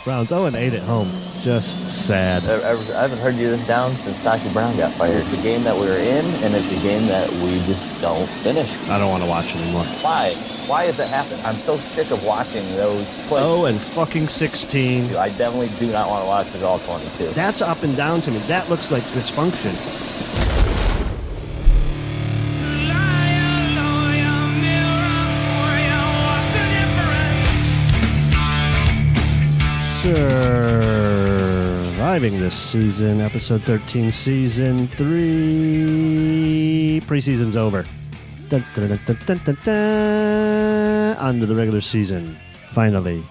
Browns 0-8 at home. Just sad. I haven't heard you this down since Stocky Brown got fired. It's a game that we were in, and it's a game that we just don't finish. I don't want to watch anymore. Why? Why does that happen? I'm so sick of watching those plays. 0-16. I definitely do not want to watch it all 22. That's up and down to me. That looks like dysfunction. Surviving this season, episode 13, season 3. Preseason's over. Dun, dun, dun, dun, dun, dun, dun. On to the regular season, finally.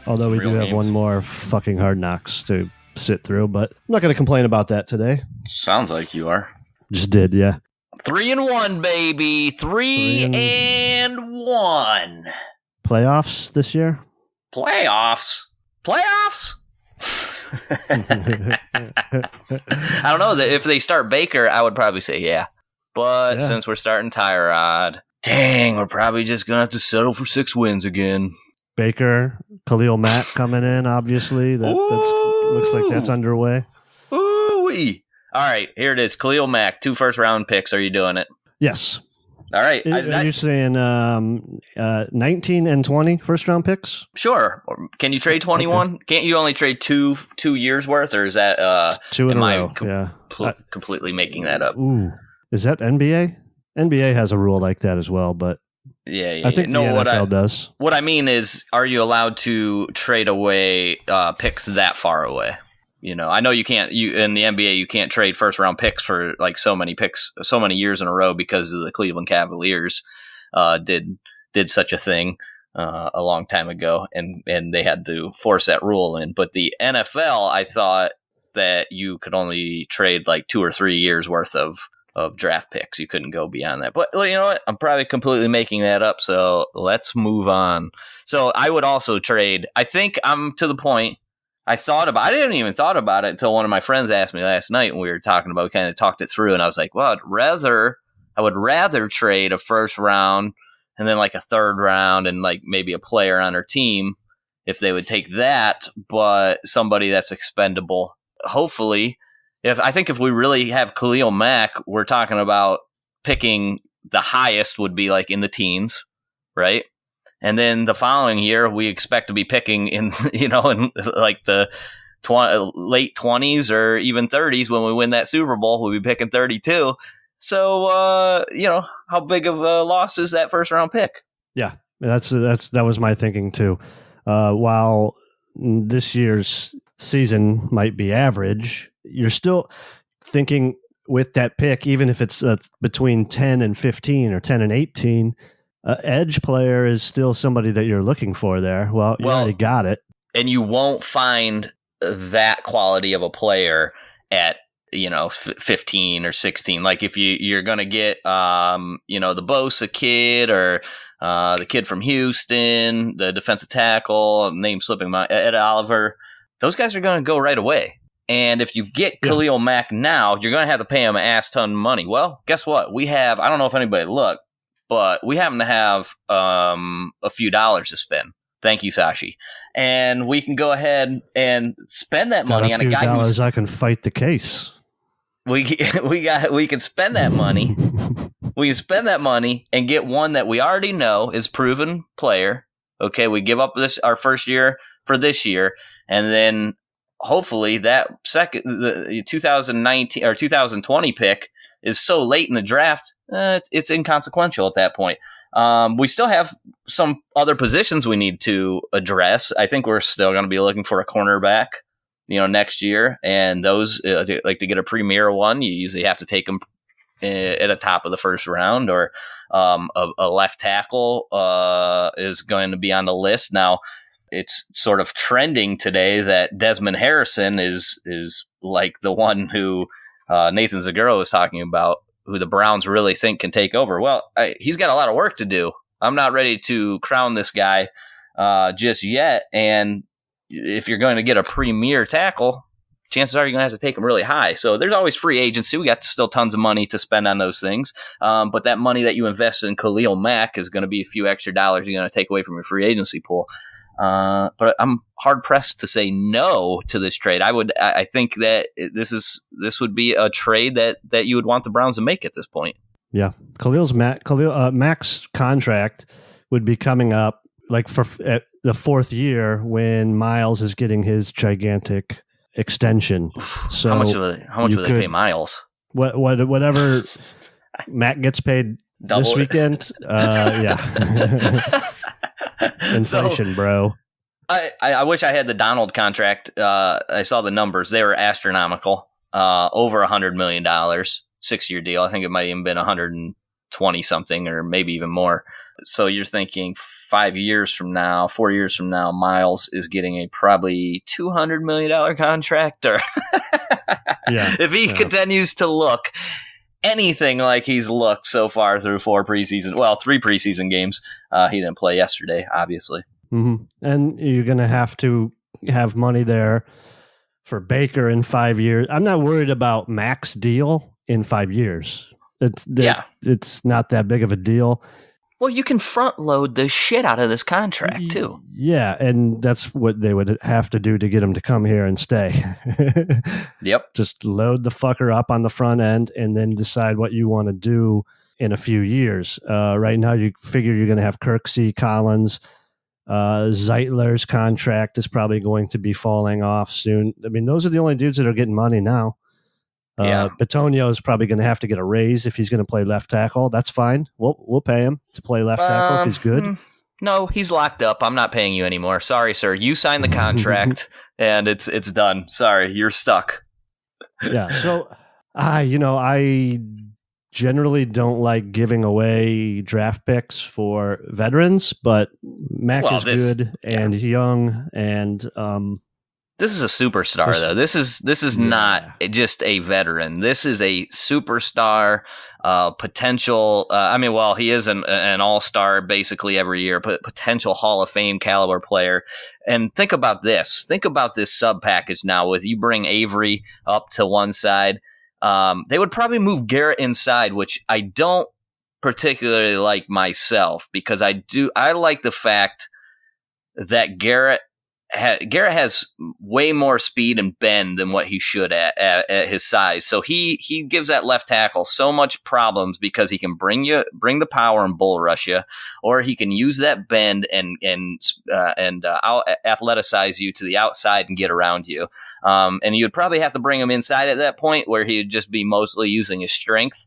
Although we do have one more fucking Hard Knocks to sit through, but I'm not going to complain about that today. Sounds like you are. Just did, yeah. 3-1, baby. 3-1. Playoffs this year? Playoffs? I don't know. If they start Baker, I would probably say yeah. But since we're starting Tyrod, dang, we're probably just going to have to settle for 6 wins again. Baker, Khalil Mack coming in, obviously. That's looks like that's underway. Ooh-wee. All right, here it is. Khalil Mack, 2 first-round picks. Are you doing it? Yes. All right. Are you saying 19 and 20 first-round picks? Sure. Can you trade 21? Okay. Can't you only trade two years' worth, or is that 2 in a row? Completely making that up? Ooh. Is that NBA? NBA has a rule like that as well, but yeah. I think the NFL does. What I mean is, are you allowed to trade away picks that far away? You know, I know you can't. In the NBA, you can't trade first round picks for like so many years in a row because the Cleveland Cavaliers did such a thing a long time ago, and they had to force that rule in. But the NFL, I thought that you could only trade like 2 or 3 years worth of draft picks. You couldn't go beyond that. But you know what? I'm probably completely making that up. So let's move on. So I would also trade. I think I'm to the point. I didn't even thought about it until one of my friends asked me last night when we were talking about, we kind of talked it through, and I was like, well, I would rather trade a first round and then like a third round and like maybe a player on our team if they would take that, but somebody that's expendable. Hopefully, if we really have Khalil Mack, we're talking about picking the highest would be like in the teens, right? And then the following year, we expect to be picking in like the late 20s or even 30s when we win that Super Bowl. We'll be picking 32. So, how big of a loss is that first round pick? Yeah, that was my thinking too. While this year's season might be average, you're still thinking with that pick, even if it's between 10 and 15 or 10 and 18, edge player is still somebody that you're looking for there. Well, you already got it. And you won't find that quality of a player at, 15 or 16. Like if you're going to get, the Bosa kid or the kid from Houston, the defensive tackle, name slipping my Ed Oliver, those guys are going to go right away. And if you get Khalil Mack now, you're going to have to pay him an ass ton of money. Well, guess what? We have, I don't know if anybody looked, but we happen to have a few dollars to spend. Thank you, Sashi. And we can go ahead and spend that money on a guy who's... I can fight the case. We can spend that money. We can spend that money and get one that we already know is proven player. Okay, we give up our first year for this year, and then hopefully that the 2019 or 2020 pick is so late in the draft, it's inconsequential at that point. We still have some other positions we need to address. I think we're still going to be looking for a cornerback, next year. And those, like to get a premier one, you usually have to take them at the top of the first round, or a left tackle is going to be on the list. Now, it's sort of trending today that Desmond Harrison is like the one who Nathan Zaguro was talking about, who the Browns really think can take over. Well, he's got a lot of work to do. I'm not ready to crown this guy just yet. And if you're going to get a premier tackle, chances are you're going to have to take him really high. So there's always free agency. We got still tons of money to spend on those things. But that money that you invest in Khalil Mack is going to be a few extra dollars you're going to take away from your free agency pool. But I'm hard pressed to say no to this trade. I think that this would be a trade that you would want the Browns to make at this point. Yeah, Mac's contract would be coming up like for the fourth year when Miles is getting his gigantic extension. So how much would they pay Miles? Whatever Mac gets paid Double this weekend. Yeah. Inflation, So, bro. I wish I had the Donald contract. I saw the numbers; they were astronomical. Over $100 million, 6-year deal. I think it might even been 120 something, or maybe even more. So you're thinking 4 years from now, Miles is getting a probably $200 million contract, or if he continues to look anything like he's looked so far through 3 preseason games. He didn't play yesterday, obviously. Mm-hmm. And you're going to have money there for Baker in 5 years. I'm not worried about Mac's deal in 5 years. It's not that big of a deal. Well, you can front load the shit out of this contract too. Yeah, and that's what they would have to do to get him to come here and stay. Yep. Just load the fucker up on the front end and then decide what you want to do in a few years. Right now, you figure you're going to have Kirksey, Collins. Zeitler's contract is probably going to be falling off soon. I mean, those are the only dudes that are getting money now. Bitonio is probably going to have to get a raise if he's going to play left tackle. That's fine. We'll pay him to play left tackle if he's good. No, he's locked up. I'm not paying you anymore. Sorry, sir. You signed the contract and it's done. Sorry, you're stuck. Yeah. So, I generally don't like giving away draft picks for veterans, but Mac is good and young, and this is a superstar, though. This is not just a veteran. This is a superstar potential. He is an all-star basically every year, but potential Hall of Fame caliber player. And think about this. Think about this sub package now. With you bring Avery up to one side, they would probably move Garrett inside, which I don't particularly like myself, because I like the fact that Garrett has way more speed and bend than what he should at his size. So he gives that left tackle so much problems because he can bring the power and bull rush you, or he can use that bend and out athleticize you to the outside and get around you. And you'd probably have to bring him inside at that point, where he'd just be mostly using his strength.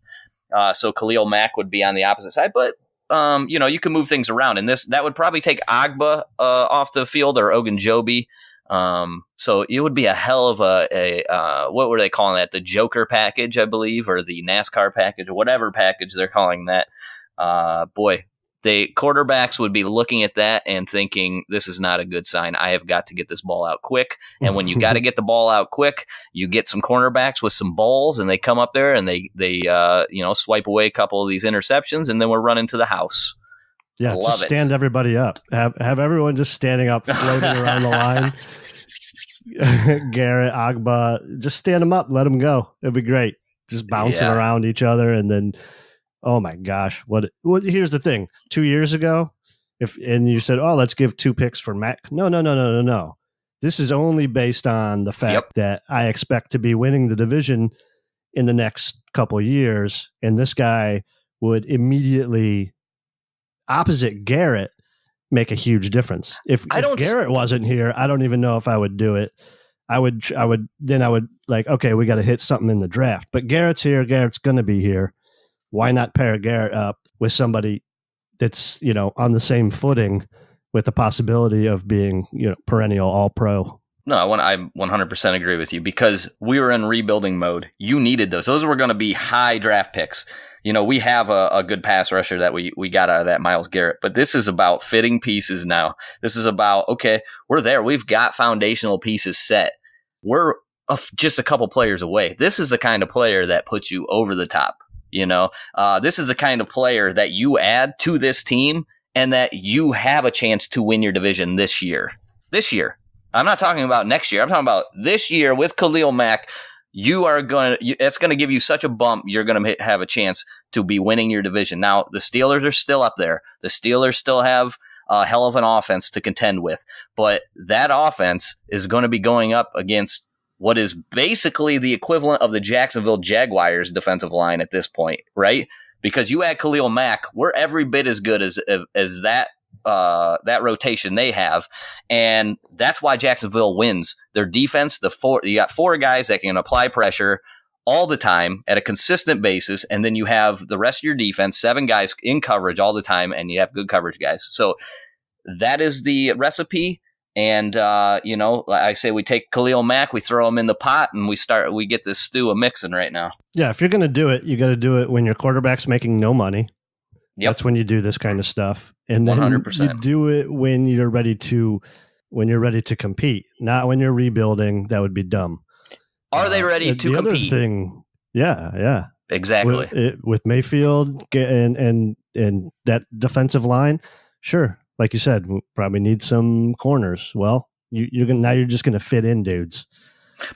So Khalil Mack would be on the opposite side, but you can move things around, and that would probably take Agba off the field, or Ogunjobi. So it would be a hell of a what were they calling that? The Joker package, I believe, or the NASCAR package, or whatever package they're calling that. The quarterbacks would be looking at that and thinking, this is not a good sign. I have got to get this ball out quick. And when you got to get the ball out quick, you get some cornerbacks with some balls, and they come up there and they swipe away a couple of these interceptions, and then we're running to the house. Yeah, just stand everybody up. Have everyone just standing up, floating around the line. Garrett, Agba, just stand them up, let them go. It'd be great. Just bouncing around each other, and then. Oh my gosh! What? Here's the thing. 2 years ago, and you said, "Oh, let's give 2 picks for Mac." No. This is only based on the fact that I expect to be winning the division in the next couple of years, and this guy would immediately, opposite Garrett, make a huge difference. If Garrett wasn't here, I don't even know if I would do it. I would like, okay, we got to hit something in the draft. But Garrett's here. Garrett's going to be here. Why not pair Garrett up with somebody that's, on the same footing with the possibility of being, perennial all-pro? No, I 100% agree with you, because we were in rebuilding mode. You needed those. Those were going to be high draft picks. We have a good pass rusher that we got out of that, Myles Garrett. But this is about fitting pieces now. This is about, okay, we're there. We've got foundational pieces set. We're just a couple players away. This is the kind of player that puts you over the top. This is the kind of player that you add to this team, and that you have a chance to win your division this year. This year. I'm not talking about next year. I'm talking about this year with Khalil Mack. It's going to give you such a bump. You're going to have a chance to be winning your division. Now, the Steelers are still up there. The Steelers still have a hell of an offense to contend with. But that offense is going to be going up against what is basically the equivalent of the Jacksonville Jaguars defensive line at this point, right? Because you add Khalil Mack, we're every bit as good as that rotation they have, and that's why Jacksonville wins. Their defense, you got 4 guys that can apply pressure all the time at a consistent basis, and then you have the rest of your defense, 7 guys in coverage all the time, and you have good coverage guys. So that is the recipe. And I say we take Khalil Mack, we throw him in the pot, and we get this stew a mixing right now. Yeah, if you're going to do it, you got to do it when your quarterback's making no money. Yep. That's when you do this kind of stuff. And then 100%. You do it when you're ready to compete, not when you're rebuilding. That would be dumb. Are they ready to compete? Other thing, yeah. Exactly. With Mayfield and that defensive line, sure. Like you said, we probably need some corners. Well, you're just going to fit in dudes.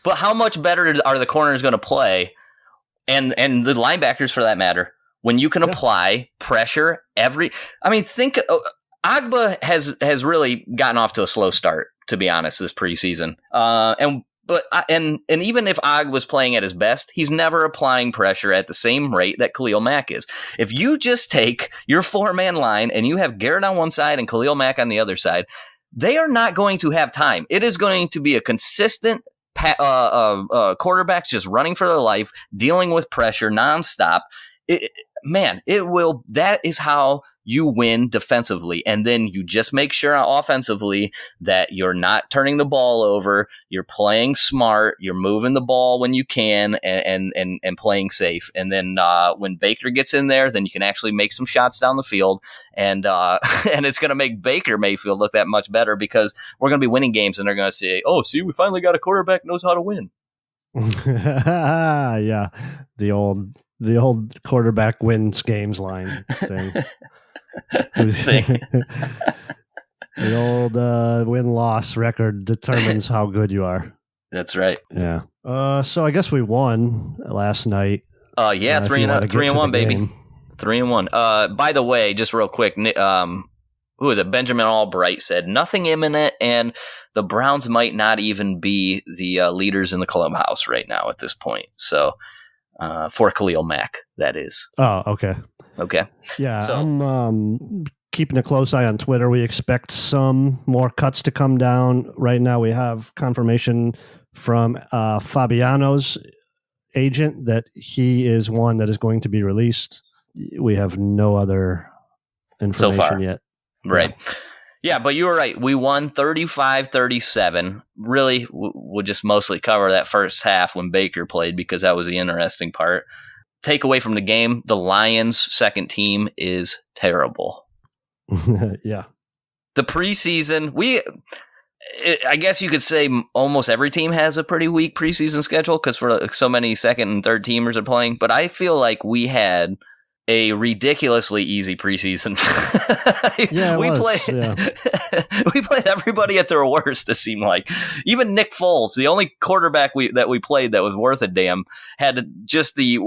But how much better are the corners going to play, and the linebackers for that matter, when you can apply pressure think Agba has really gotten off to a slow start, to be honest, this preseason. And even if Og was playing at his best, he's never applying pressure at the same rate that Khalil Mack is. If you just take your 4-man line and you have Garrett on one side and Khalil Mack on the other side, they are not going to have time. It is going to be a consistent quarterbacks just running for their life, dealing with pressure nonstop. That is how you win defensively. And then you just make sure offensively that you're not turning the ball over, you're playing smart, you're moving the ball when you can, and playing safe. And then when Baker gets in there, then you can actually make some shots down the field, and it's going to make Baker Mayfield look that much better, because we're going to be winning games and they're going to say, oh, see, we finally got a quarterback who knows how to win. Yeah, the old quarterback wins games line thing. The old win-loss record determines how good you are. That's right. Yeah. So I guess we won last night. 3-1, baby. Game. 3-1. By the way, just real quick, who is it? Benjamin Albright said nothing imminent, and the Browns might not even be the leaders in the clubhouse right now at this point. So for Khalil Mack, that is. Oh, okay. Okay. Yeah, so, I'm keeping a close eye on Twitter. We expect some more cuts to come down. Right now we have confirmation from Fabiano's agent that he is one that is going to be released. We have no other information so far yet. Right. Yeah, but you were right. We won 35-37. Really, we'll just mostly cover that first half when Baker played, because that was the interesting part. Takeaway from the game, the Lions' second team is terrible. Yeah. The preseason, I guess you could say almost every team has a pretty weak preseason schedule, because for so many second and third teamers are playing. But I feel like we had a ridiculously easy preseason. Yeah, we played everybody at their worst, it seemed like. Even Nick Foles, the only quarterback that we played that was worth a damn, had just the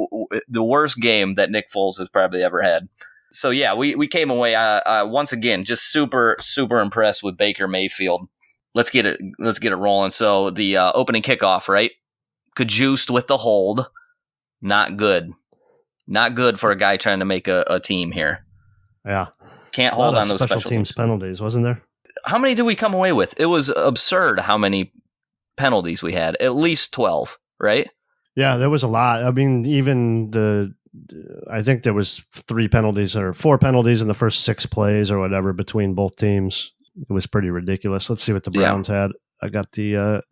worst game that Nick Foles has probably ever had. So yeah, we came away once again just super, super impressed with Baker Mayfield. Let's get it rolling. So the opening kickoff, right? Cajuiced with the hold. Not good. Not good for a guy trying to make a team here. Yeah. Can't hold on those special teams penalties, wasn't there? How many did we come away with? It was absurd how many penalties we had. At least 12, right? Yeah, there was a lot. I mean, even I think there was 3 penalties or 4 penalties in the first 6 plays or whatever between both teams. It was pretty ridiculous. Let's see what the Browns had. I got the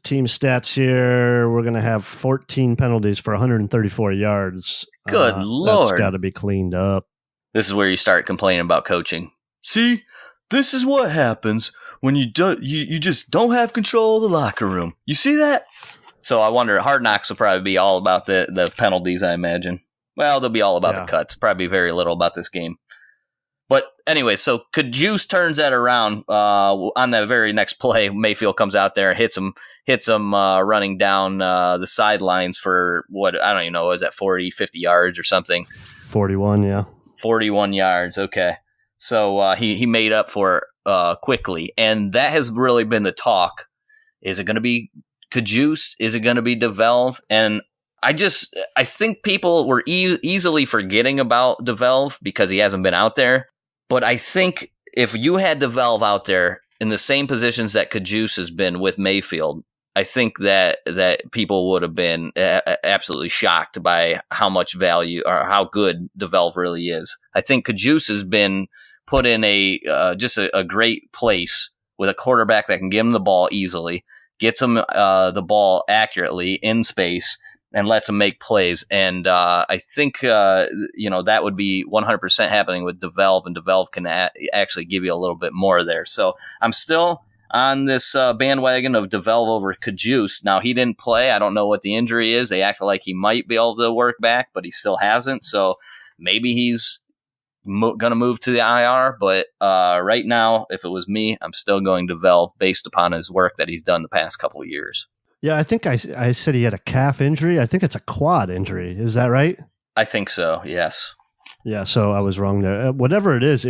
team stats here. We're going to have 14 penalties for 134 yards. Good Lord. That's got to be cleaned up. This is where you start complaining about coaching. See, this is what happens when you just don't have control of the locker room. You see that? So I wonder, Hard Knocks will probably be all about the penalties, I imagine. Well, they'll be all about the cuts. Probably very little about this game. But anyway, so Cajuice turns that around on the very next play. Mayfield comes out there and hits him running down the sidelines for what, I don't even know, was that 40, 50 yards or something? 41, yeah. 41 yards, okay. So he made up for it quickly. And that has really been the talk. Is it going to be Kajus? Is it going to be DeVelve? And I think people were easily forgetting about DeVelve because he hasn't been out there. But I think if you had DeVelve out there in the same positions that Kajus has been with Mayfield, I think that people would have been absolutely shocked by how much value or how good DeVelve really is. I think Kajus has been put in just a great place with a quarterback that can give him the ball easily, gets him the ball accurately in space, and lets him make plays. And I think that would be 100% happening with DeVelve, and DeVelve can actually give you a little bit more there. So I'm still on this bandwagon of DeVelve over Kajus. Now, he didn't play. I don't know what the injury is. They act like he might be able to work back, but he still hasn't. So maybe he's going to move to the IR. But right now, if it was me, I'm still going DeVelve based upon his work that he's done the past couple of years. Yeah, I think I said he had a calf injury. I think it's a quad injury. Is that right? I think so, yes. Yeah, so I was wrong there. Whatever it is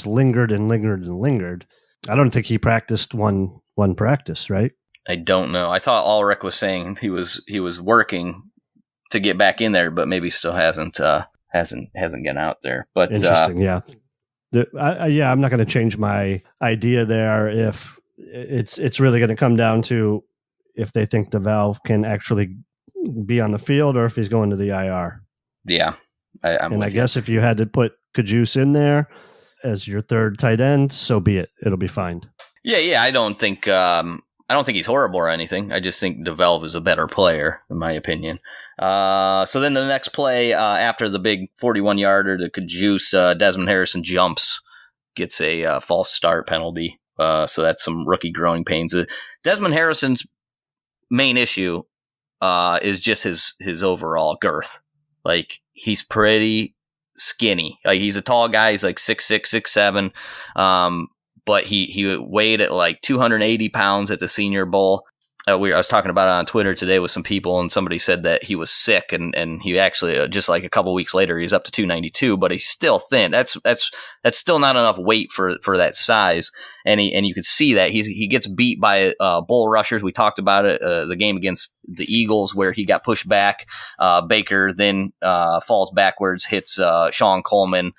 lingered and lingered and lingered. I don't think he practiced one practice, right? I don't know. I thought Ulrich was saying he was working to get back in there, but maybe still hasn't gotten out there. But interesting, yeah. I'm not going to change my idea there. If it's really going to come down to if they think DeVelve can actually be on the field or if he's going to the IR. Yeah. I guess if you had to put Kajus in there as your third tight end, so be it. It'll be fine. Yeah. I don't think he's horrible or anything. I just think DeVelve is a better player, in my opinion. So then the next play after the big 41-yarder to Kajus, Desmond Harrison jumps, gets a false start penalty. So that's some rookie growing pains. Desmond Harrison's main issue is just his overall girth. Like, he's pretty skinny. Like, he's a tall guy. He's like 6'6", 6'7", but he weighed at like 280 pounds at the Senior Bowl. I was talking about it on Twitter today with some people, and somebody said that he was sick, and he actually just like a couple weeks later he's up to 292, but he's still thin. That's still not enough weight for that size, and you can see that he gets beat by bull rushers. We talked about it the game against the Eagles where he got pushed back. Baker then falls backwards, hits Sean Coleman.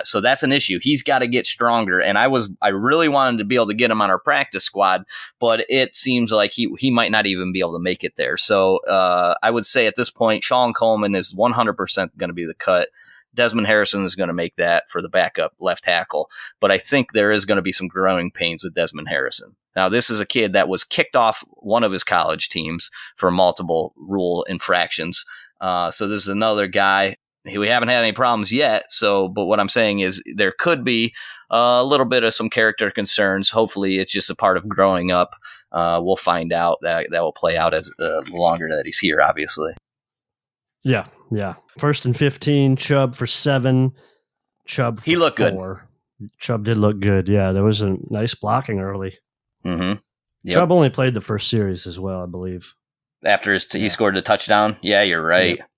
So that's an issue. He's got to get stronger. And I really wanted to be able to get him on our practice squad, but it seems like he might not even be able to make it there. So I would say at this point, Sean Coleman is 100% going to be the cut. Desmond Harrison is going to make that for the backup left tackle. But I think there is going to be some growing pains with Desmond Harrison. Now, this is a kid that was kicked off one of his college teams for multiple rule infractions. So this is another guy. We haven't had any problems yet. But what I'm saying is there could be a little bit of some character concerns. Hopefully it's just a part of growing up. We'll find out that will play out as longer that he's here, obviously. Yeah. 1st and 15, Chubb for 7, Chubb for he looked 4. Good. Chubb did look good. Yeah, there was a nice blocking early. Mm-hmm. Yep. Chubb only played the first series as well, I believe. After he scored a touchdown? Yeah, you're right. Yep.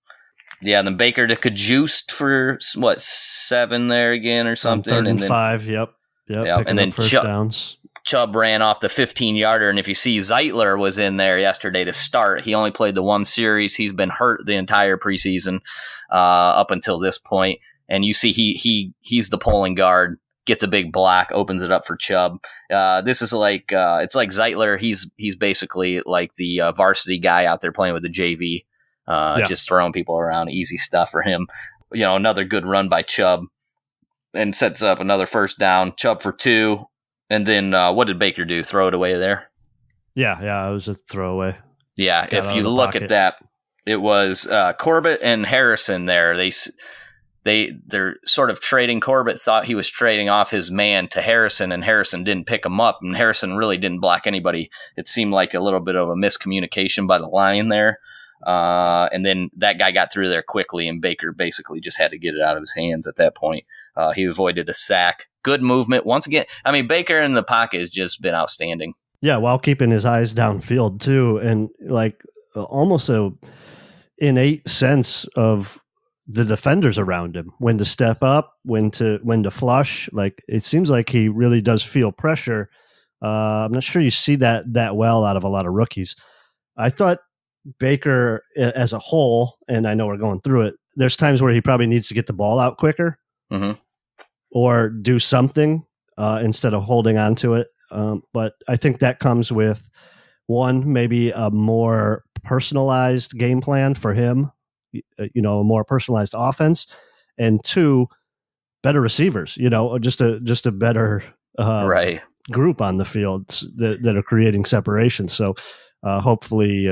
Yeah, and then Baker to Kajust for 7 there again or something. 3rd and 5, yep. And then first downs. Chubb ran off the 15-yarder, and if you see, Zeitler was in there yesterday to start. He only played the one series. He's been hurt the entire preseason up until this point. And you see he's the pulling guard, gets a big block, opens it up for Chubb. This is like it's like Zeitler. He's basically like the varsity guy out there playing with the JV. Just throwing people around, easy stuff for him. Another good run by Chubb and sets up another first down. Chubb for 2. And then what did Baker do? Throw it away there? Yeah, it was a throwaway. Yeah, if you look at that, it was Corbett and Harrison there. They're sort of trading. Corbett thought he was trading off his man to Harrison, and Harrison didn't pick him up, and Harrison really didn't block anybody. It seemed like a little bit of a miscommunication by the line there. And then that guy got through there quickly, and Baker basically just had to get it out of his hands at that point. He avoided a sack. Good movement. Once again, I mean, Baker in the pocket has just been outstanding. Yeah, while keeping his eyes downfield, too. And like almost a innate sense of the defenders around him, when to step up, when to flush. Like, it seems like he really does feel pressure. I'm not sure you see that well out of a lot of rookies. I thought Baker as a whole, and I know we're going through it, there's times where he probably needs to get the ball out quicker or do something instead of holding on to it. But I think that comes with, one, maybe a more personalized game plan for him, a more personalized offense, and two, better receivers, just a better group on the field that are creating separation. So hopefully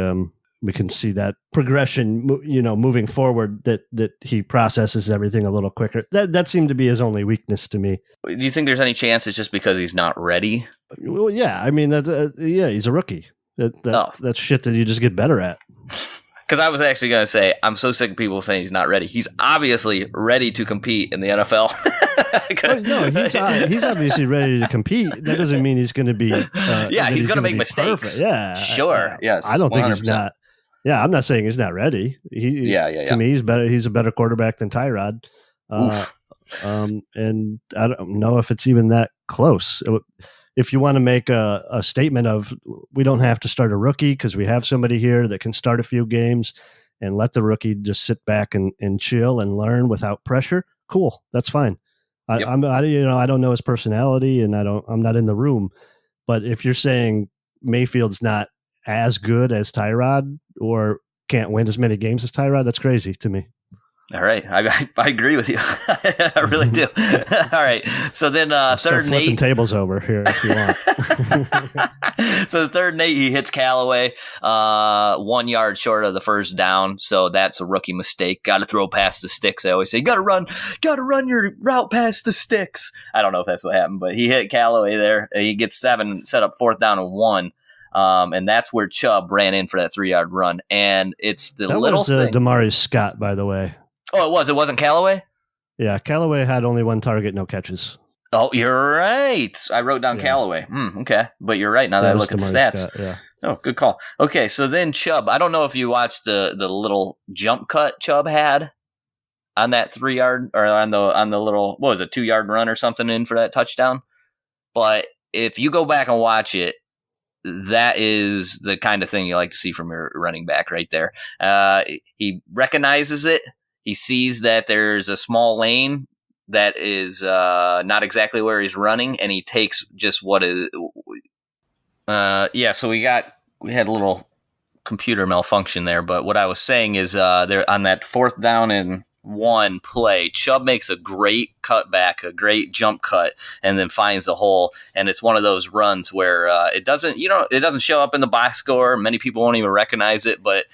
we can see that progression, moving forward, that he processes everything a little quicker. That seemed to be his only weakness to me. Do you think there's any chance it's just because he's not ready? Well, yeah. I mean, he's a rookie. That's shit that you just get better at. Because I was actually going to say, I'm so sick of people saying he's not ready. He's obviously ready to compete in the NFL. No, he's obviously ready to compete. That doesn't mean he's going to be. He's going to make mistakes. Perfect. Yeah, sure. Yes, I don't 100%. Think he's not. Yeah, I'm not saying he's not ready. To me, he's better. He's a better quarterback than Tyrod. And I don't know if it's even that close. If you want to make a statement of, we don't have to start a rookie because we have somebody here that can start a few games and let the rookie just sit back and chill and learn without pressure, cool, that's fine. I don't know his personality, and I'm not in the room. But if you're saying Mayfield's not as good as Tyrod or can't win as many games as Tyrod, that's crazy to me. All right. I agree with you. I really do. All right. So then third and 8. Tables over here if you want. So the 3rd and 8, he hits Callaway 1 yard short of the first down. So that's a rookie mistake. Got to throw past the sticks. I always say, got to run your route past the sticks. I don't know if that's what happened, but he hit Callaway there. He gets 7, set up 4th down and 1. And that's where Chubb ran in for that 3-yard run. And it's the little thing. Damari Scott, by the way. Oh, it was. It wasn't Callaway? Yeah, Callaway had only 1 target, no catches. Oh, you're right. I wrote down Callaway. Okay, but you're right now that I look at the stats. Scott, yeah. Oh, good call. Okay, so then Chubb. I don't know if you watched the little jump cut Chubb had on that 3-yard or on the little, what was it, 2-yard run or something in for that touchdown. But if you go back and watch it, that is the kind of thing you like to see from your running back right there. He recognizes it. He sees that there's a small lane that is not exactly where he's running, and he takes just what is. So we had a little computer malfunction there, but what I was saying is there on that 4th down and 1 play, Chubb makes a great cutback, a great jump cut, and then finds the hole. And it's one of those runs where it doesn't show up in the box score. Many people won't even recognize it, but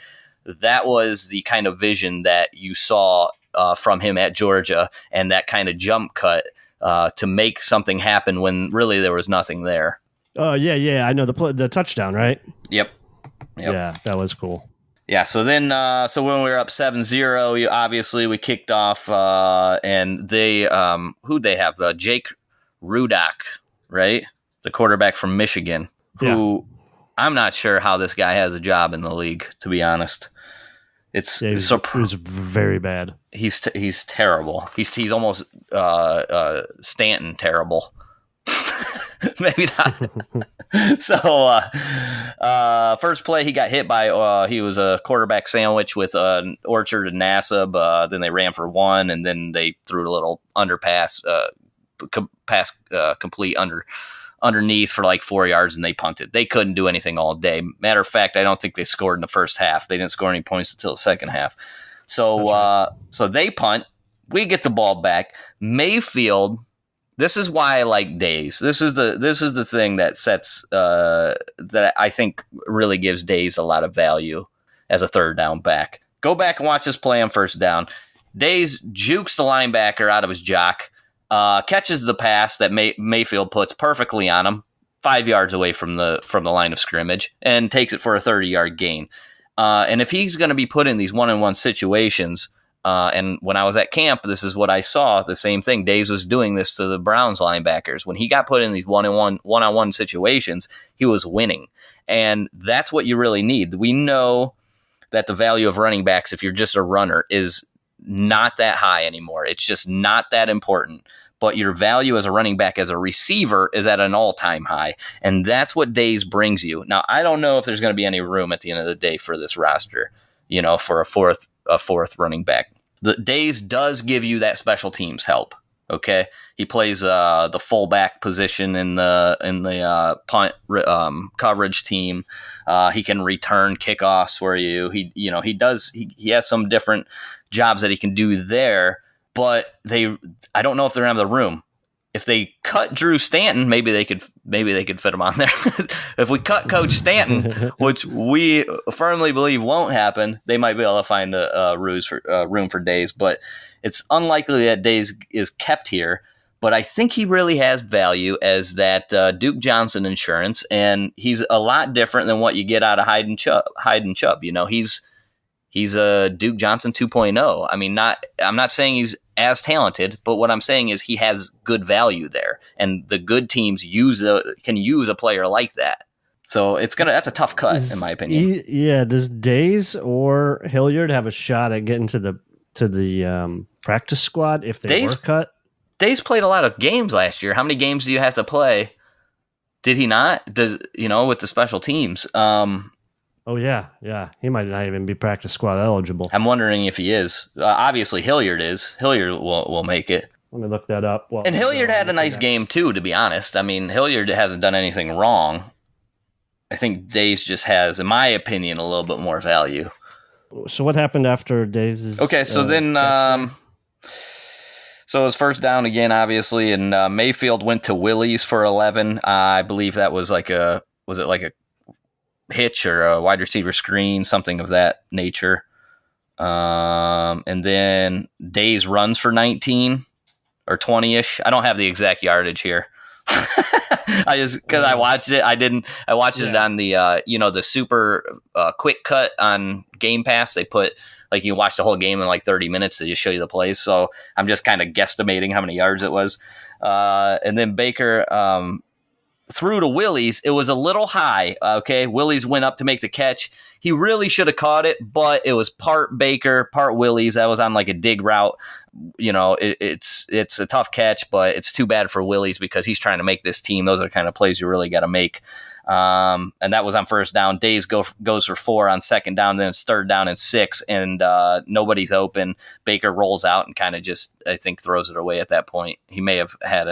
that was the kind of vision that you saw from him at Georgia, and that kind of jump cut to make something happen when really there was nothing there. Oh, yeah. I know the touchdown, right? Yep. Yeah, that was cool. Yeah, so then when we were up 7-0, obviously we kicked off, and they who'd they have? Jake Rudock, right? The quarterback from Michigan, who I'm not sure how this guy has a job in the league, to be honest. It was very bad. He's terrible. He's almost Stanton terrible. Maybe not. So first play he got hit by he was a quarterback sandwich with an Orchard and Nassib. Then they ran for 1, and then they threw a little underpass pass complete underneath for like 4 yards, and they punted. They couldn't do anything all day. Matter of fact, I don't think they scored in the first half. They didn't score any points until the second half. So so they punt. We get the ball back. Mayfield. This is why I like Days. This is the thing that sets that I think really gives Days a lot of value as a 3rd down back. Go back and watch this play on 1st down. Days jukes the linebacker out of his jock. Catches the pass that Mayfield puts perfectly on him, 5 yards away from the line of scrimmage, and takes it for a 30-yard gain. And if he's going to be put in these 1-on-1 situations, and when I was at camp, this is what I saw, the same thing. Days was doing this to the Browns linebackers. When he got put in these one-on-one situations, he was winning. And that's what you really need. We know that the value of running backs, if you're just a runner, is not that high anymore. It's just not that important. But your value as a running back, as a receiver, is at an all-time high. And that's what Days brings you. Now, I don't know if there's going to be any room at the end of the day for this roster, for a fourth running back. The Days does give you that special teams help. Okay, he plays the fullback position in the punt coverage team. He can return kickoffs for you. He has some different jobs that he can do there. But I don't know if they're going to have the room. If they cut Drew Stanton, maybe they could fit him on there. If we cut Coach Stanton, which we firmly believe won't happen, they might be able to find a room for Days. But it's unlikely that Days is kept here. But I think he really has value as that Duke Johnson insurance, and he's a lot different than what you get out of Hyde and Chubb. He's a Duke Johnson 2.0. I mean, I'm not saying he's as talented, but what I'm saying is he has good value there, and the good teams can use a player like that. So that's a tough cut, in my opinion. Does Days or Hilliard have a shot at getting to the practice squad if they were cut? Days played a lot of games last year. How many games do you have to play? Did he not? With the special teams? Oh, yeah. He might not even be practice squad eligible. I'm wondering if he is. Obviously, Hilliard is. Hilliard will make it. Let me look that up. And Hilliard had a nice game, too, to be honest. I mean, Hilliard hasn't done anything wrong. I think Days just has, in my opinion, a little bit more value. So what happened after Days' Okay, so then... So it was first down again, obviously, and Mayfield went to Willie's for 11. I believe that was like a hitch or a wide receiver screen, something of that nature. And then Days runs for 19 or 20-ish. I don't have the exact yardage here. Because I watched it. I watched it on the, the super quick cut on Game Pass. They put, you watch the whole game in 30 minutes. They just show you the plays. So I'm just kind of guesstimating how many yards it was. And then Baker, threw to Willie's. It was a little high. Okay. Willie's went up to make the catch. He really should have caught it, but it was part Baker, part Willie's. That was on a dig route. It's a tough catch, but it's too bad for Willie's because he's trying to make this team. Those are the kind of plays you really got to make. And that was on first down. Days goes for 4 on second down. Then it's third down and 6, and nobody's open. Baker rolls out and kind of just, I think, throws it away at that point. He may have had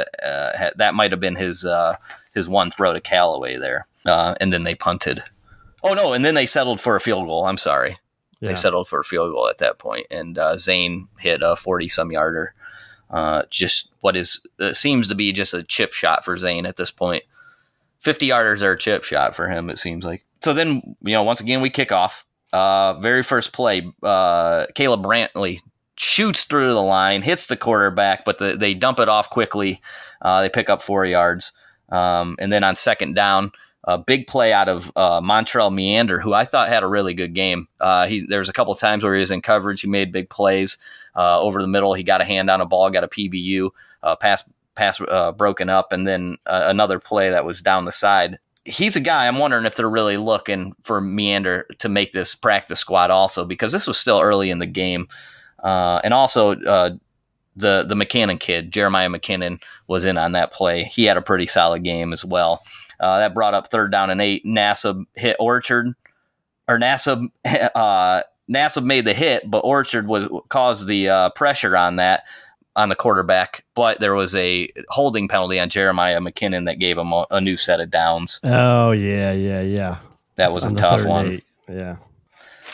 that might have been his one throw to Callaway there, and then they punted. Oh no, and then they settled for a field goal. I'm sorry, They settled for a field goal at that point, and Zane hit a 40-some yarder. Just what seems to be just a chip shot for Zane at this point. 50-yarders are a chip shot for him, it seems like. So then, once again, we kick off. Very first play, Caleb Brantley shoots through the line, hits the quarterback, but they dump it off quickly. They pick up 4 yards. And then on second down, a big play out of Montrell Meander, who I thought had a really good game. There was a couple times where he was in coverage. He made big plays over the middle. He got a hand on a ball, got a PBU, pass broken up, and then another play that was down the side. He's a guy I'm wondering if they're really looking for Meander to make this practice squad also, because this was still early in the game. And also the McKinnon kid, Jeremiah McKinnon, was in on that play. He had a pretty solid game as well. That brought up third down and 8. Nassib hit Orchard, or Nassib made the hit, but Orchard caused the pressure on the quarterback. But there was a holding penalty on Jeremiah McKinnon that gave him a new set of downs. Oh yeah. That was a tough one. 8. Yeah.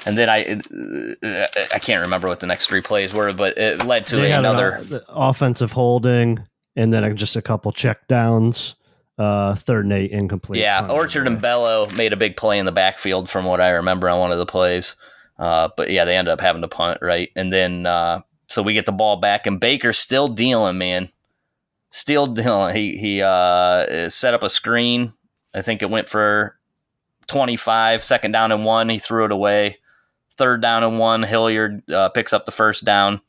And then I can't remember what the next 3 plays were, but it led to another offensive holding, and then just a couple check downs. 3rd and 8 incomplete. Yeah, Orchard and Bello made a big play in the backfield from what I remember on one of the plays. But yeah, they ended up having to punt, right? And then so we get the ball back, and Baker's still dealing, man. Still dealing. He set up a screen. I think it went for 25, 2nd down and 1. He threw it away. 3rd down and 1. Hilliard picks up the first down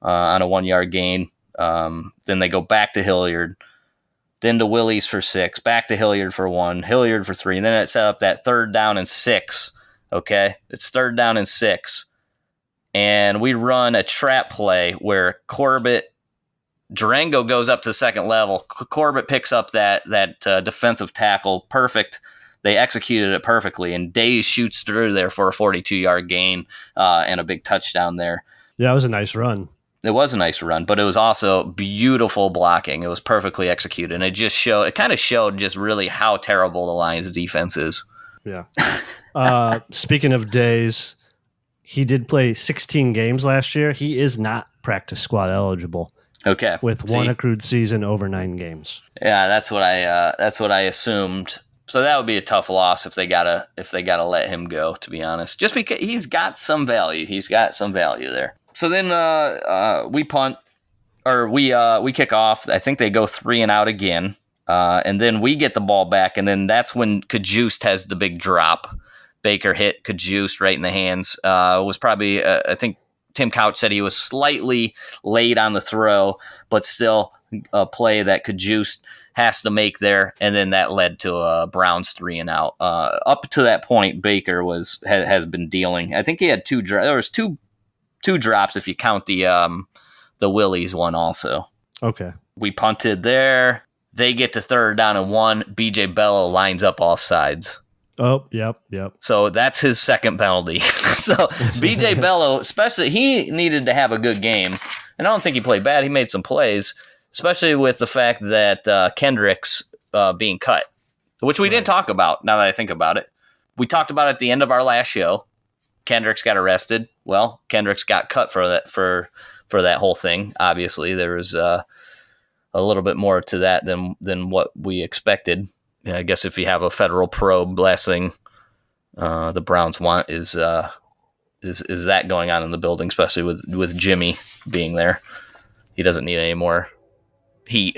on a 1-yard gain. Then they go back to Hilliard. Then to Willie's for 6, back to Hilliard for 1, Hilliard for 3, and then it set up that 3rd down and 6. Okay, it's 3rd down and 6. and we run a trap play where Durango goes up to the second level. Corbett picks up that defensive tackle. Perfect. They executed it perfectly, and Days shoots through there for a 42-yard gain and a big touchdown there. Yeah, it was a nice run. It was a nice run, but it was also beautiful blocking. It was perfectly executed, and it kind of showed just really how terrible the Lions' defense is. Yeah. Speaking of Days, he did play 16 games last year. He is not practice squad eligible. Okay. With one accrued season over 9 games. Yeah, that's what I assumed. So that would be a tough loss if they gotta let him go, to be honest. Just because he's got some value. He's got some value there. So then we punt, or we kick off. I think they go 3 and out again. And then we get the ball back, and then that's when Cajuste has the big drop. Baker hit Cajuste right in the hands. It was probably, I think Tim Couch said he was slightly late on the throw, but still a play that Cajuste has to make there, and then that led to a Browns 3 and out. Up to that point, Baker has been dealing. I think he had there was two drops if you count the Willies one also. Okay. We punted there. They get to 3rd down and 1. BJ Bello lines up all sides. Oh, yep. So that's his second penalty. So BJ Bello, especially, he needed to have a good game. And I don't think he played bad. He made some plays, especially with the fact that Kendrick's being cut, which we didn't talk about now that I think about it. We talked about it at the end of our last show. Kendricks got arrested. Well, Kendricks got cut for that whole thing. Obviously, there was a little bit more to that than what we expected. I guess if you have a federal probe, last thing the Browns want is that going on in the building, especially with Jimmy being there. He doesn't need any more heat.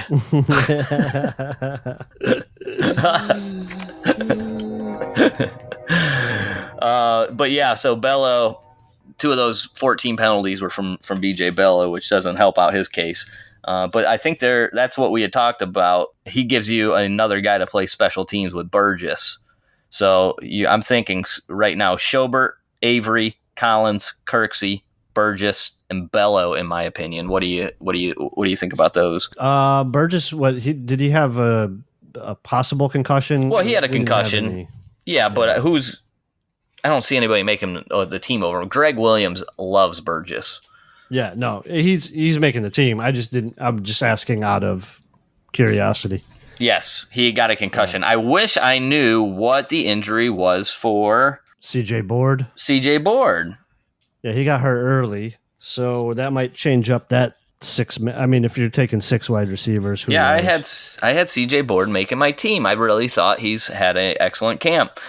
But yeah, so Bello, 2 of those 14 penalties were from BJ Bello, which doesn't help out his case. But I think that's what we had talked about. He gives you another guy to play special teams with Burgess. So I'm thinking right now, Schobert, Avery, Collins, Kirksey, Burgess, and Bello, in my opinion. What do you think about those? Burgess, did he have a possible concussion? Well, he had a concussion. Yeah, but I don't see anybody making the team over him. Greg Williams loves Burgess. Yeah, no, he's making the team. I'm just asking out of curiosity. Yes, he got a concussion. I wish I knew what the injury was for. CJ Board. Yeah, he got hurt early, so that might change up that 6. I mean, if you're taking 6 wide receivers, who knows? I had CJ Board making my team. I really thought he's had an excellent camp.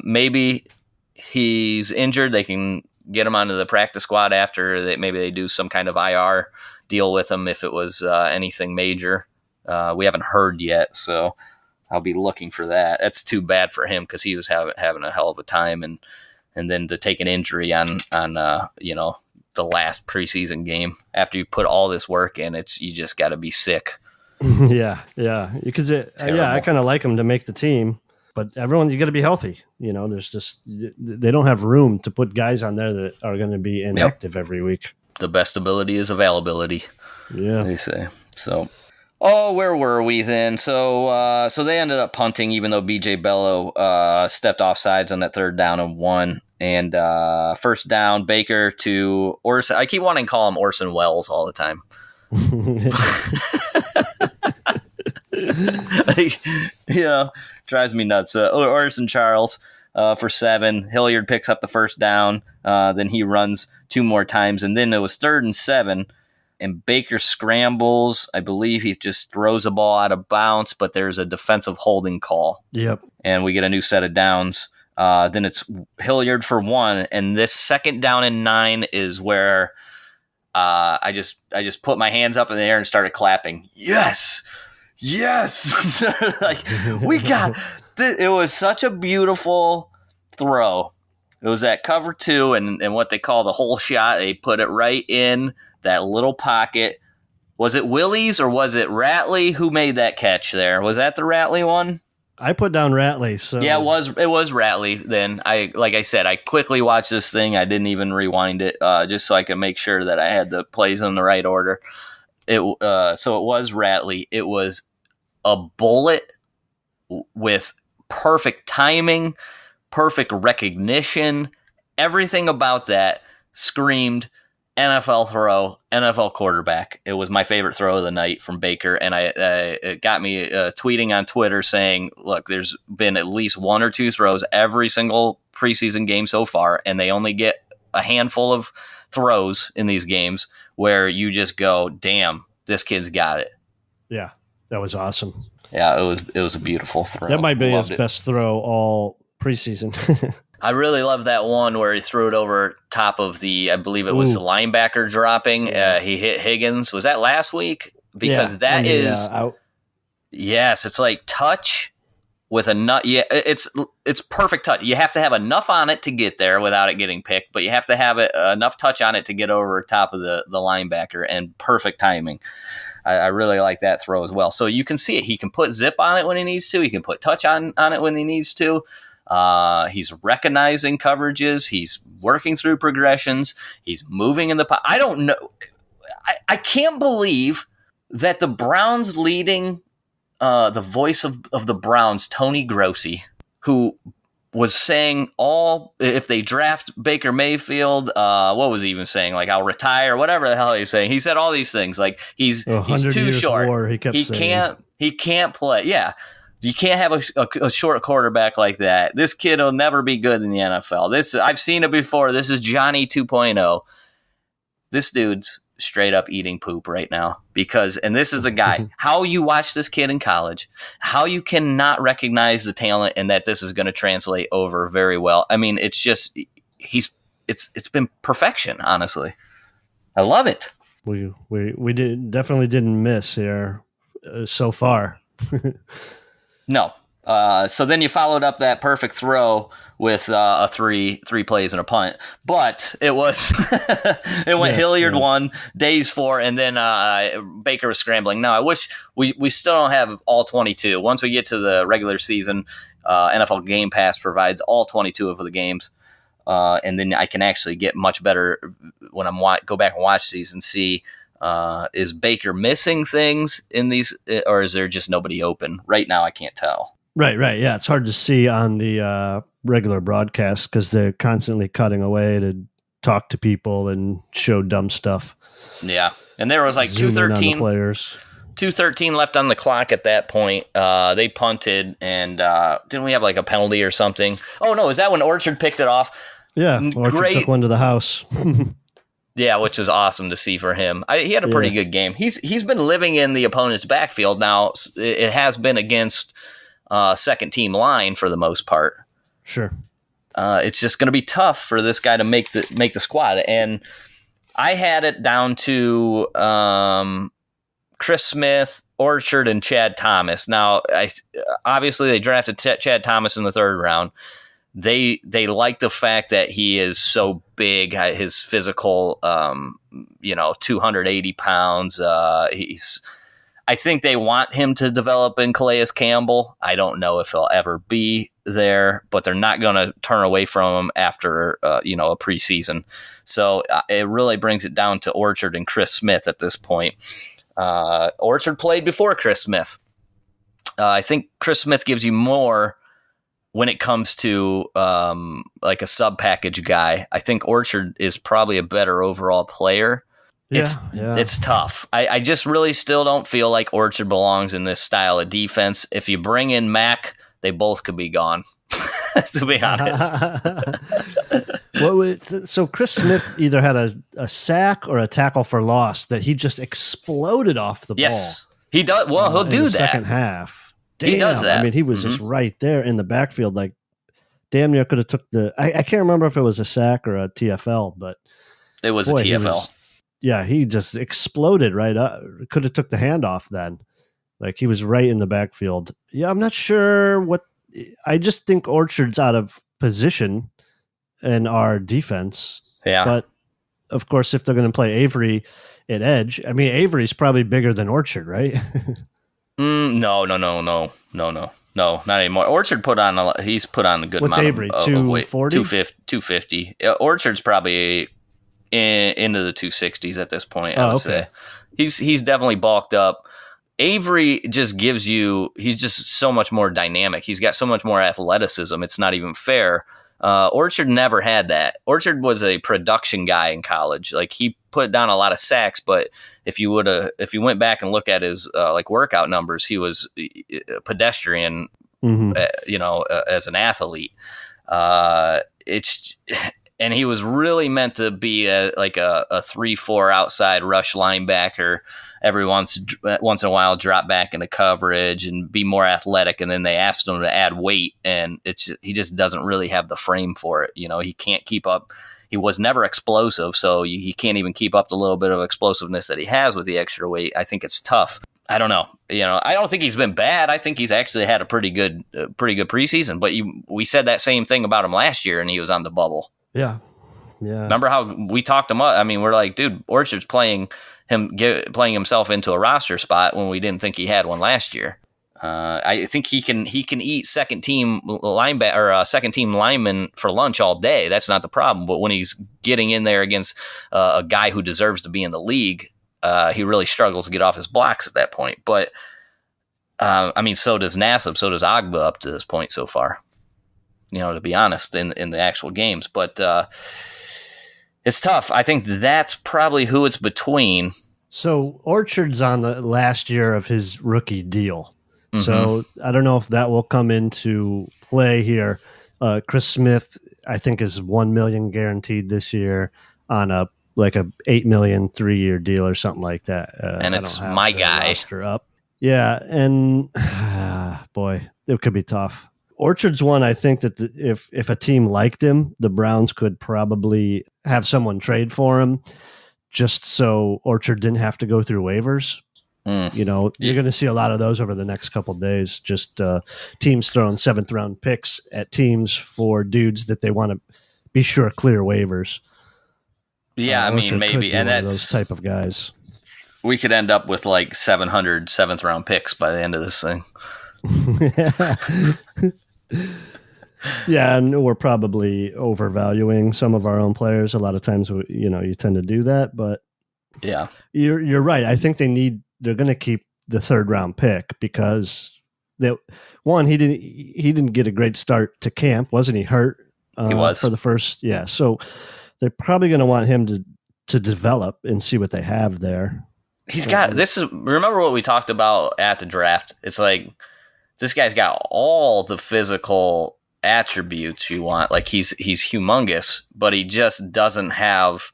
Maybe he's injured. They can get him onto the practice squad after that. Maybe they do some kind of IR deal with him if it was anything major. We haven't heard yet, so I'll be looking for that. That's too bad for him because he was having a hell of a time, and then to take an injury on the last preseason game after you put all this work in, you just got to be sick. yeah, because I kind of like him to make the team. But everyone, you got to be healthy. There's just they don't have room to put guys on there that are going to be inactive every week. The best ability is availability. Yeah, they say. So, where were we then? So they ended up punting, even though BJ Bello stepped off sides on that 3rd down and 1. And 1st down, Baker to Orson. I keep wanting to call him Orson Welles all the time. Drives me nuts. Orson Charles for 7. Hilliard picks up the 1st down. Then he runs 2 more times, and then it was 3rd and 7. And Baker scrambles. I believe he just throws a ball out of bounds, but there's a defensive holding call. Yep. And we get a new set of downs. Then it's Hilliard for 1, and this 2nd down and 9 is where I just put my hands up in the air and started clapping. Yes. Like, we got this. It was such a beautiful throw. It was that cover 2 and what they call the whole shot. They put it right in that little pocket. Was it Willies or was it Ratley who made that catch there? Was that the Ratley one? I put down Ratley. So yeah, it was Ratley. Then like I said, I quickly watched this thing. I didn't even rewind it, just so I could make sure that I had the plays in the right order. So it was Ratley. It was a bullet with perfect timing, perfect recognition. Everything about that screamed NFL throw, NFL quarterback. It was my favorite throw of the night from Baker, and it got me tweeting on Twitter saying, look, there's been at least one or two throws every single preseason game so far, and they only get a handful of throws in these games where you just go, damn, this kid's got it. Yeah, that was awesome. Yeah, it was a beautiful throw. That might be his best throw all preseason. I really love that one where he threw it over top of I believe it was the linebacker dropping. Yeah. He hit Higgins. Was that last week? Because yes, it's like touch with a nut. Yeah, it's perfect touch. You have to have enough on it to get there without it getting picked, but you have to have enough touch on it to get over top of the linebacker, and perfect timing. I really like that throw as well. So you can see it. He can put zip on it when he needs to. He can put touch on it when he needs to. He's recognizing coverages. He's working through progressions. He's moving in the pocket. I don't know. I can't believe that the Browns leading the voice of the Browns, Tony Grossi, who was saying if they draft Baker Mayfield, what was he even saying? Like, I'll retire, whatever the hell he was saying. He said all these things like he's too short. War, he can't play. Yeah. You can't have a short quarterback like that. This kid will never be good in the NFL. I've seen it before. This is Johnny 2.0. This dude's straight up eating poop right now and this is the guy. How you watch this kid in college, how you cannot recognize the talent and that this is going to translate over very well. I mean, it's just it's been perfection, honestly. I love it. We definitely didn't miss here so far. No. So then you followed up that perfect throw with a three plays and a punt, but it went Hilliard 1, Days 4, and then Baker was scrambling. Now I wish we still don't have all 22. Once we get to the regular season, NFL Game Pass provides all 22 of the games, and then I can actually get much better when go back and watch these and see. Is Baker missing things in these, or is there just nobody open? Right now, I can't tell. Right. Yeah, it's hard to see on the regular broadcast because they're constantly cutting away to talk to people and show dumb stuff. Yeah, and there was like 2:13 left on the clock at that point. They punted, and didn't we have like a penalty or something? Oh, no, is that when Orchard picked it off? Yeah, Orchard took one to the house. Yeah, which was awesome to see for him. He had a pretty good game. He's been living in the opponent's backfield now. It has been against second team line for the most part. Sure. It's just going to be tough for this guy to make the squad. And I had it down to Chris Smith, Orchard, and Chad Thomas. Now, obviously they drafted Chad Thomas in the third round. They like the fact that he is so big, his physical, 280 pounds. I think they want him to develop in Calais Campbell. I don't know if he'll ever be there, but they're not going to turn away from him after, a preseason. So it really brings it down to Orchard and Chris Smith at this point. Orchard played before Chris Smith. I think Chris Smith gives you more when it comes to like a sub-package guy. I think Orchard is probably a better overall player. It's tough. I just really still don't feel like Orchard belongs in this style of defense. If you bring in Mack, they both could be gone, to be honest. So Chris Smith either had a sack or a tackle for loss that he just exploded off the ball. Yes, he does. Well, he'll do that. Second half. Damn. He does that. I mean, he was just right there in the backfield. Like, damn near could have took I can't remember if it was a sack or a TFL, but it was a TFL. He just exploded right up. Could have took the handoff then. Like, he was right in the backfield. Yeah, I'm not sure I just think Orchard's out of position in our defense. Yeah. But, of course, if they're going to play Avery at edge, I mean, Avery's probably bigger than Orchard, right? No. No, not anymore. Orchard put on he's put on a good What's amount Avery, of weight. 240? 250. Orchard's probably into the 260s at this point, I would say. He's definitely bulked up. Avery just he's just so much more dynamic. He's got so much more athleticism. It's not even fair. Orchard never had that. Orchard was a production guy in college. Like, he put down a lot of sacks, but if you went back and look at his workout numbers, he was a pedestrian, as an athlete. And he was really meant to be a 3-4 outside rush linebacker. Every once in a while, drop back into coverage and be more athletic. And then they asked him to add weight, and he just doesn't really have the frame for it. He can't keep up. He was never explosive, so he can't even keep up the little bit of explosiveness that he has with the extra weight. I think it's tough. I don't know. I don't think he's been bad. I think he's actually had a pretty good preseason. But we said that same thing about him last year, and he was on the bubble. Yeah. Yeah. Remember how we talked him up? I mean, we're like, dude, Orchard's playing himself into a roster spot when we didn't think he had one last year. I think he can eat second team linebacker or second team lineman for lunch all day. That's not the problem. But when he's getting in there against a guy who deserves to be in the league, he really struggles to get off his blocks at that point. But so does Nassib, so does Agba up to this point so far. To be honest, in the actual games, but it's tough. I think that's probably who it's between. So Orchard's on the last year of his rookie deal. Mm-hmm. So I don't know if that will come into play here. Chris Smith, I think, is $1 million guaranteed this year on a $8 million 3-year deal or something like that. And it's my guy. Up. Yeah, and boy, it could be tough. Orchard's one, I think that if a team liked him, the Browns could probably have someone trade for him just so Orchard didn't have to go through waivers. You're going to see a lot of those over the next couple of days. Just teams throwing 7th-round picks at teams for dudes that they want to be sure clear waivers. Yeah, maybe. And that's those type of guys. We could end up with 700 7th-round picks by the end of this thing. Yeah, and we're probably overvaluing some of our own players. A lot of times, you tend to do that. But yeah, you're right. I think they're going to keep the 3rd-round pick because he didn't get a great start to camp, wasn't he? Hurt. He was for the first. Yeah, so they're probably going to want him to develop and see what they have there. He's got remember what we talked about at the draft? It's like, this guy's got all the physical attributes you want. He's humongous, but he just doesn't have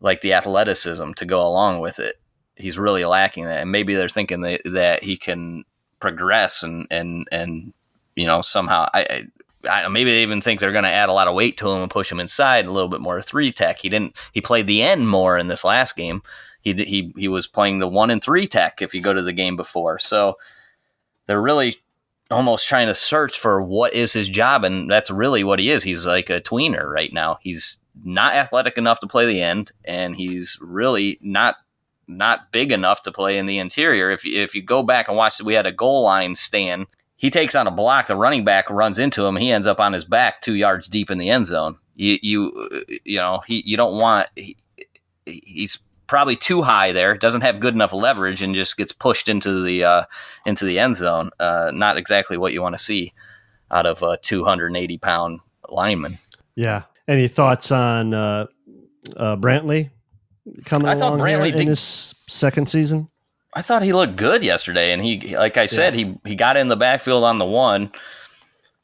the athleticism to go along with it. He's really lacking that. And maybe they're thinking that he can progress and somehow I maybe they even think they're going to add a lot of weight to him and push him inside a little bit more 3-tech. He played the end more in this last game. He was playing the 1 and 3 tech if you go to the game before. So they're really almost trying to search for what is his job, and that's really what he is. He's like a tweener right now. He's not athletic enough to play the end, and he's really not big enough to play in the interior. If you go back and watch, we had a goal line stand. He takes on a block, the running back runs into him, he ends up on his back 2 yards deep in the end zone. You don't want. He's probably too high there, doesn't have good enough leverage, and just gets pushed into the end zone. Not exactly what you want to see out of a 280-pound lineman. Yeah. Any thoughts on Brantley coming along in his second season? I thought he looked good yesterday, and he, like I said, he got in the backfield on the one.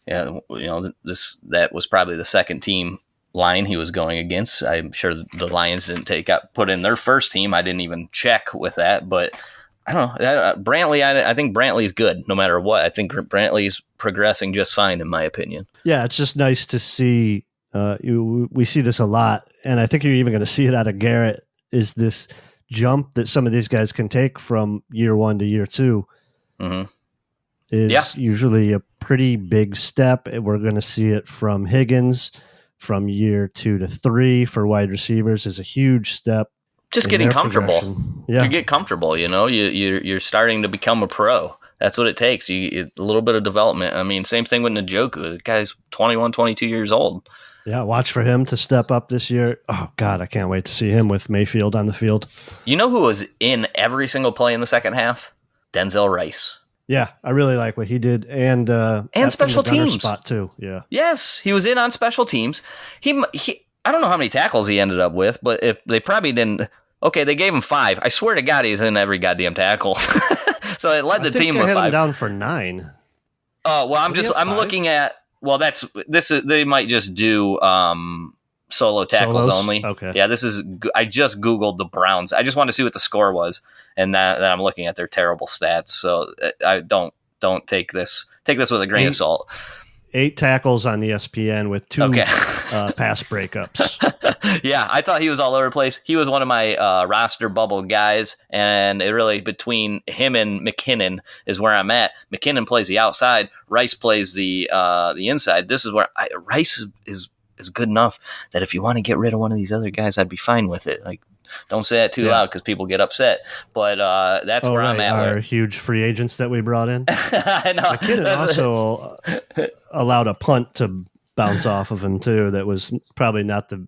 Yeah, that was probably the second team line he was going against. I'm sure the Lions didn't put in their first team. I didn't even check with that, but I don't know. Brantley, I think Brantley's good no matter what. I think Brantley's progressing just fine in my opinion. Yeah, it's just nice to see. We see this a lot, and I think you're even going to see it out of Garrett, is this jump that some of these guys can take from year 1 to year 2. Mm-hmm. Is usually a pretty big step. We're going to see it from Higgins. From year 2 to 3 for wide receivers is a huge step. Just getting comfortable. Yeah. You get comfortable, you're starting to become a pro. That's what it takes. A little bit of development. I mean, same thing with Njoku. The guy's 21, 22 years old. Yeah, watch for him to step up this year. Oh, God, I can't wait to see him with Mayfield on the field. You know who was in every single play in the second half? Denzel Rice. Yeah, I really like what he did. And special teams. Spot too, yeah. Yes, he was in on special teams. He I don't know how many tackles he ended up with, but if they probably didn't. Okay, they gave him 5. I swear to God, he was in every goddamn tackle. So it led the team with 5. Him down for 9. Oh well, I'm looking at. Well, they might just do solo tackles only. Okay. Yeah, I just Googled the Browns. I just wanted to see what the score was, and that I'm looking at their terrible stats. So I don't take this with a grain of salt. 8 tackles on ESPN with 2 pass breakups. Yeah, I thought he was all over the place. He was one of my roster bubble guys, and it really, between him and McKinnon is where I'm at. McKinnon plays the outside. Rice plays the inside. This is where Rice is good enough that if you want to get rid of one of these other guys, I'd be fine with it. Like, don't say that too loud because people get upset. But that's where I'm at. Our huge free agents that we brought in. I know. McKinnon also allowed a punt to bounce off of him too. That was probably not the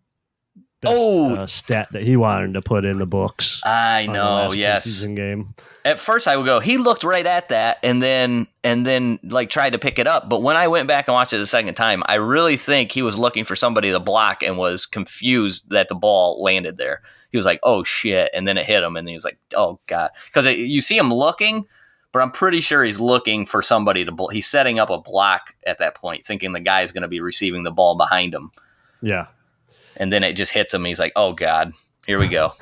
best stat that he wanted to put in the books. I know. Yes. Preseason game. At first, I would go, he looked right at that, and then like tried to pick it up. But when I went back and watched it the second time, I really think he was looking for somebody to block and was confused that the ball landed there. He was like, "Oh shit!" and then it hit him, and he was like, "Oh god," because you see him looking, but I'm pretty sure he's looking for somebody to. He's setting up a block at that point, thinking the guy's going to be receiving the ball behind him. Yeah, and then it just hits him. And he's like, "Oh god, here we go."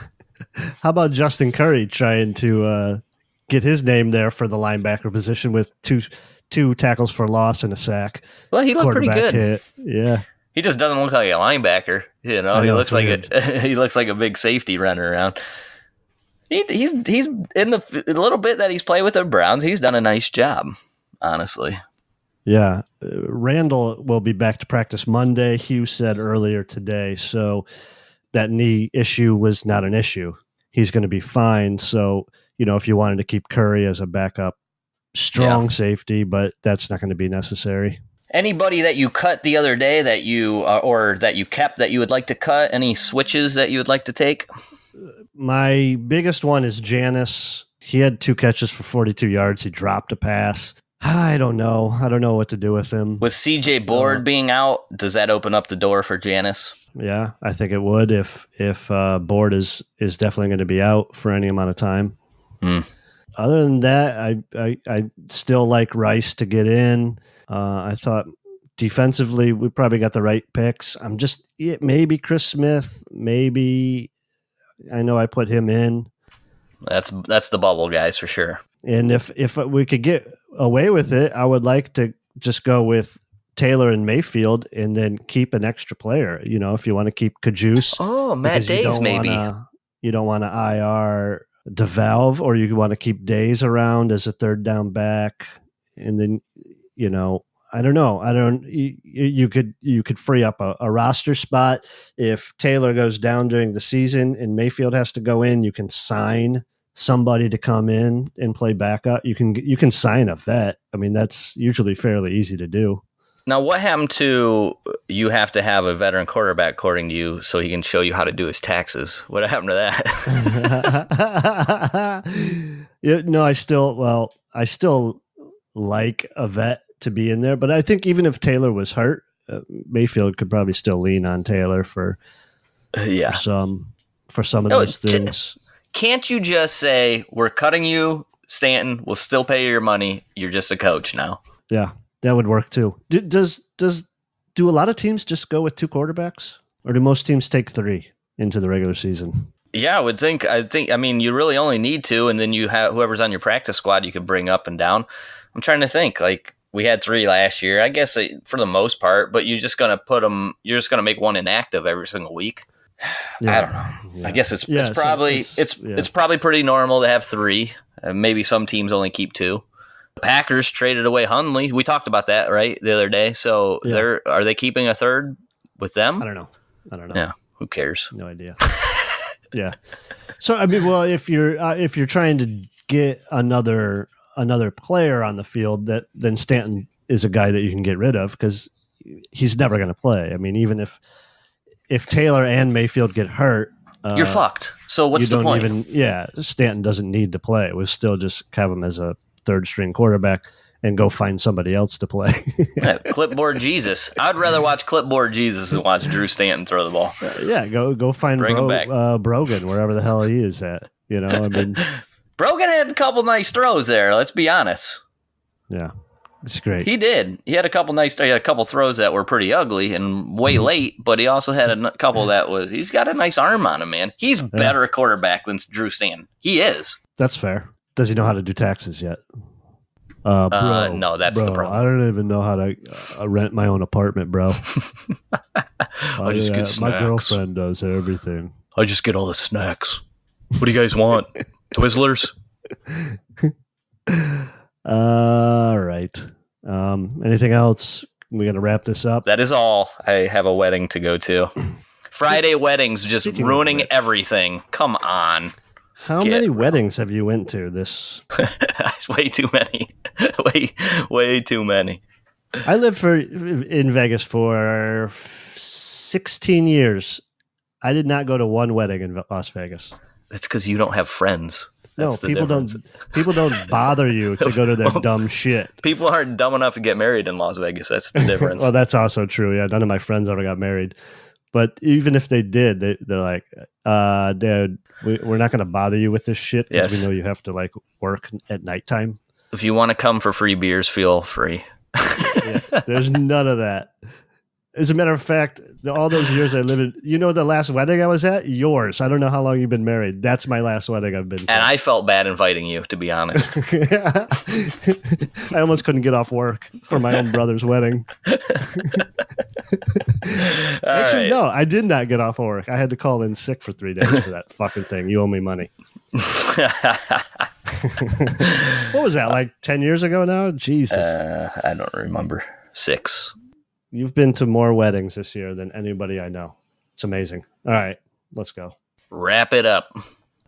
How about Justin Curry trying to get his name there for the linebacker position with two tackles for loss and a sack? Well, he looked pretty good. Hit. Yeah. He just doesn't look like a linebacker, you know. He looks like he looks like a big safety running around. He's in the little bit that he's played with the Browns. He's done a nice job, honestly. Yeah, Randall will be back to practice Monday. Hugh said earlier today, so that knee issue was not an issue. He's going to be fine. So if you wanted to keep Curry as a backup, strong safety, but that's not going to be necessary. Anybody that you cut the other day that you or that you kept that you would like to cut? Any switches that you would like to take? My biggest one is Janis. He had 2 catches for 42 yards. He dropped a pass. I don't know. I don't know what to do with him. With CJ Board being out, does that open up the door for Janis? Yeah, I think it would if Board is definitely going to be out for any amount of time. Other than that, I still like Rice to get in. I thought defensively we probably got the right picks. Maybe Chris Smith. Maybe I know I put him in. That's the bubble guys for sure. And if we could get away with it, I would like to just go with Taylor and Mayfield and then keep an extra player. If you want to keep Kajus. Oh, Matt Days maybe. You don't want to IR DeValve, or you want to keep Days around as a third down back, and then. I don't know. You could free up a roster spot if Taylor goes down during the season and Mayfield has to go in. You can sign somebody to come in and play backup. You can sign a vet. I mean, that's usually fairly easy to do. Now, what happened to you have to have a veteran quarterback, according to you, so he can show you how to do his taxes? What happened to that? No, I still like a vet to be in there, but I think even if Taylor was hurt, Mayfield could probably still lean on Taylor for some of those things. Can't you just say, we're cutting you, Stanton, we'll still pay you your money, you're just a coach now? Yeah, that would work too. Do a lot of teams just go with 2 quarterbacks, or do most teams take 3 into the regular season? Yeah, I mean, you really only need 2, and then you have whoever's on your practice squad you could bring up and down. I'm trying to think, like, we had 3 last year, I guess, for the most part, but you're just going to make one inactive every single week. Yeah, I don't know. Yeah. I guess it's probably pretty normal to have 3. Maybe some teams only keep 2. The Packers traded away Hundley. We talked about that, right, the other day. So are they keeping a third with them? I don't know. Yeah, who cares? No idea. Yeah. So I mean, well, if you're trying to get another another player on the field, then Stanton is a guy that you can get rid of because he's never going to play. I mean, even if Taylor and Mayfield get hurt, you're fucked. So what's the point? Stanton doesn't need to play. It was still just have him as a third string quarterback and go find somebody else to play. Clipboard Jesus. I'd rather watch Clipboard Jesus than watch Drew Stanton throw the ball. Go find Brogan wherever the hell he is at. You know, I mean, Brogan had a couple nice throws there. Let's be honest. Yeah, it's great. He did. He had a couple throws that were pretty ugly and way late, but he also had a couple he's got a nice arm on him, man. He's better a quarterback than Drew Stanton. He is. That's fair. Does he know how to do taxes yet? No, that's the problem. I don't even know how to rent my own apartment, bro. I just get snacks. My girlfriend does everything. I just get all the snacks. What do you guys want? Twizzlers? All right. Anything else? We're going to wrap this up. That is all. I have a wedding to go to. Friday weddings just ruining everything. Come on. How many weddings have you went to this? Way too many. way too many. I lived in Vegas for 16 years. I did not go to one wedding in Las Vegas. That's because you don't have friends. That's people don't bother you to go to their dumb shit. People aren't dumb enough to get married in Las Vegas. That's the difference. Well, that's also true. Yeah, none of my friends ever got married. But even if they did, they're like, dude, we're not going to bother you with this shit because we know you have to like work at nighttime. If you want to come for free beers, feel free. There's none of that. As a matter of fact, all those years I lived in, the last wedding I was at? Yours. I don't know how long you've been married. That's my last wedding I've been to. And I felt bad inviting you, to be honest. I almost couldn't get off work for my own brother's wedding. Actually, no, I did not get off work. I had to call in sick for 3 days for that fucking thing. You owe me money. What was that, like 10 years ago now? Jesus. I don't remember. 6. You've been to more weddings this year than anybody I know. It's amazing. All right, let's go. Wrap it up.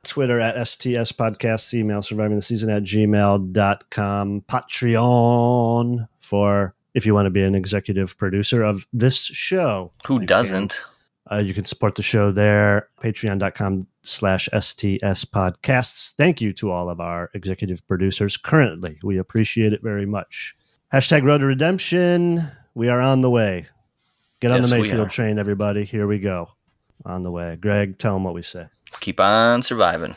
Twitter at STS Podcasts, email survivingtheseason@gmail.com, Patreon for if you want to be an executive producer of this show. Who doesn't? You can support the show there, patreon.com/STS Podcasts. Thank you to all of our executive producers currently. We appreciate it very much. #Road to Redemption. We are on the way. Get on the Mayfield train, everybody. Here we go. On the way. Greg, tell them what we say. Keep on surviving.